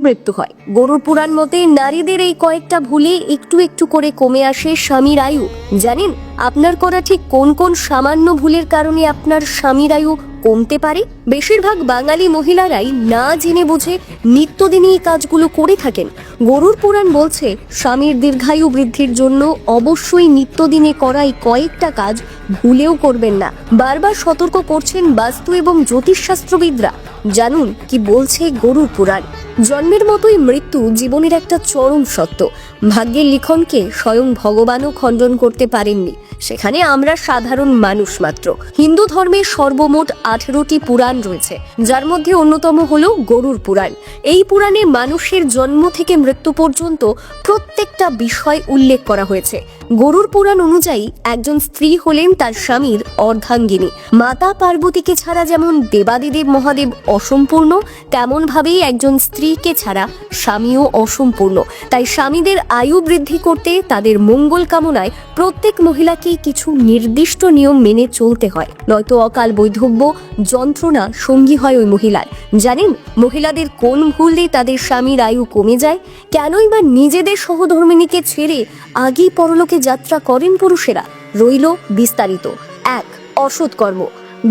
মৃত্যু হয়। গরুর পুরাণ মতে নারীদের এই কয়েকটা ভুলে একটু একটু করে কমে আসে স্বামীর আয়ু। জানেন আপনার করা ঠিক কোন কোন সামান্য ভুলের কারণে আপনার স্বামীর আয়ু কমতে পারে? বেশিরভাগ বাঙালি মহিলারাই না জেনে বুঝে নিত্যদিনই এই কাজগুলো করে থাকেন। গরুর পুরাণ বলছে স্বামীর দীর্ঘায়ু বৃদ্ধির জন্য অবশ্যই নিত্যদিনে করা এই কয়েকটা কাজ ভুলেও করবেন না। বারবার সতর্ক করছেন বাস্তু এবং জ্যোতিষশাস্ত্রবিদরা। জানুন কি বলছে গরুর পুরাণ। জন্মের মতোই মৃত্যু জীবনের একটা চরম সত্য। ভাগ্যের লিখনকে স্বয়ং ভগবানও খণ্ডন করতে পারেননি, সেখানে আমরা সাধারণ মানুষ মাত্র। হিন্দু ধর্মের সর্বমোট 18টি পুরাণ রয়েছে, যার মধ্যে অন্যতম হলো গরুর পুরাণ। এই পুরাণে মানুষের জন্ম থেকে মৃত্যু পর্যন্ত প্রত্যেকটা বিষয় উল্লেখ করা হয়েছে। গরুর পুরাণ অনুযায়ী একজন স্ত্রী হলেন তার স্বামীর অর্ধাঙ্গিনী। মাতা পার্বতীকে ছাড়া যেমন দেবাদিদেব মহাদেব অসম্পূর্ণ, তেমন ভাবেই একজন স্ত্রীকে ছাড়া স্বামীও অসম্পূর্ণ। তাই স্বামীদের আয়ু বৃদ্ধি করতে, তাদের মঙ্গল কামনায় প্রত্যেক মহিলাকে কিছু নির্দিষ্ট নিয়ম মেনে চলতে হয়, নয়তো অকাল বৈধব্য যন্ত্রণা সঙ্গী হয় ওই মহিলার। জানেন মহিলাদের কোন ভুলে তাদের স্বামীর আয়ু কমে যায়? কেনই বা নিজেদের সহধর্মিণীকে ছেড়ে আগেই পরলোকে যাত্রা করেন পুরুষেরা? রইল বিস্তারিত। 1. অসৎ কর্ম।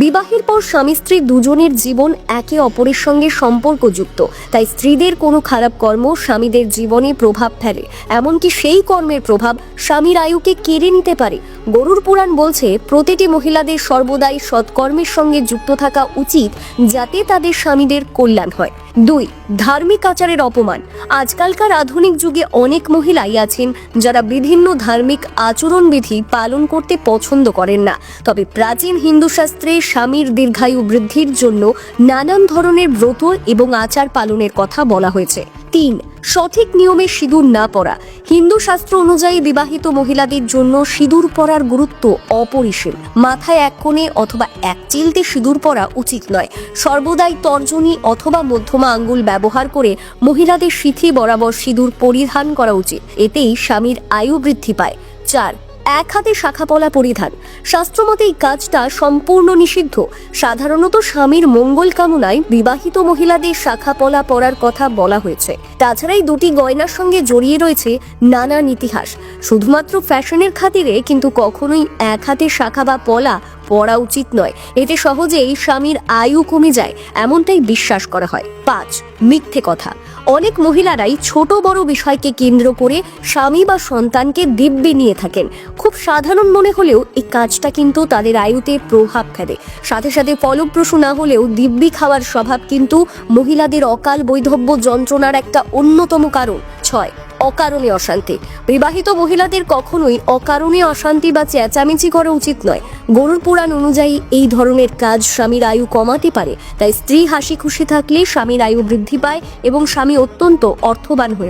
বিবাহের পর স্বামী স্ত্রী দুজনের জীবন একে অপরের সঙ্গে সম্পর্কযুক্ত, তাই স্ত্রীদের কোনো খারাপ কর্ম স্বামীদের জীবনে প্রভাব ফেলে, এমনকি সেই কর্মের প্রভাব স্বামীর আয়ুকে কেড়ে নিতে পারে। গরুর পুরাণ বলছে প্রতিটি মহিলাদের সর্বদাই সৎকর্মের সঙ্গে যুক্ত থাকা উচিত, যাতে তাদের স্বামীদের কল্যাণ হয়। 2. ধার্মিক আচারের অপমান। আজকালকার আধুনিক যুগে অনেক মহিলাই আছেন যারা বিভিন্ন ধার্মিক আচরণবিধি পালন করতে পছন্দ করেন না। তবে প্রাচীন হিন্দু শাস্ত্রে স্বামীর দীর্ঘায়ু বৃদ্ধির জন্য নানান ধরনের ব্রত এবং আচার পালনের কথা বলা হয়েছে। 3. সঠিক নিয়মে সিঁদুর না পরা। হিন্দু শাস্ত্র অনুযায়ী বিবাহিত মহিলাদের জন্য সিঁদুর পরার গুরুত্ব অপরিসীম। মাথায় এক কোণে অথবা এক চিলতে সিঁদুর পরা উচিত নয়। সর্বদাই তর্জনী অথবা মধ্যমা আঙ্গুল ব্যবহার করে মহিলাদের সিঁথি বরাবর সিঁদুর পরিধান করা উচিত, এতেই স্বামীর আয়ু বৃদ্ধি পায়। 4. এক হাতে শাখাপলা পরিধান। শাস্ত্রমতে এই কাজটা সম্পূর্ণ নিষিদ্ধ। সাধারণত স্বামীর মঙ্গল কামনায় বিবাহিত মহিলাদের শাখাপলা পরার কথা বলা হয়েছে। তাছাড়াই দুটি গয়নার সঙ্গে জড়িয়ে রয়েছে নানান ইতিহাস। শুধুমাত্র ফ্যাশনের খাতিরে কিন্তু কখনোই এক হাতে শাখা বা পলা পরা উচিত নয়। এতে সহজেই স্বামীর আয়ু কমে যায়, এমনটাই বিশ্বাস করা হয়। 5. মিথ্যে কথা। অনেক মহিলারাই ছোট বড় বিষয়কে কেন্দ্র করে স্বামী বা সন্তানকে দিব্যি নিয়ে থাকেন। খুব সাধারণ মনে হলেও এই কাজটা কিন্তু তাদের আয়ুতে প্রভাব ফেলে। সাথে সাথে ফলপ্রসূ না হলেও দিব্যি খাওয়ার স্বভাব কিন্তু মহিলাদের অকাল বৈধব্য যন্ত্রণার একটা অন্যতম কারণ। 6. অকারণে অশান্তি। বিবাহিত মহিলাদের কখনোই অকারণে অশান্তি বা চেঁচামেচি করা উচিত নয়। গরুর পুরাণ অনুযায়ী এই ধরনের কাজ স্বামীর আয়ু কমাতে পারে। তাই স্ত্রী হাসি খুশি থাকলে স্বামীর আয়ু বৃদ্ধি পায় এবং স্বামী অত্যন্ত অর্থবান হয়ে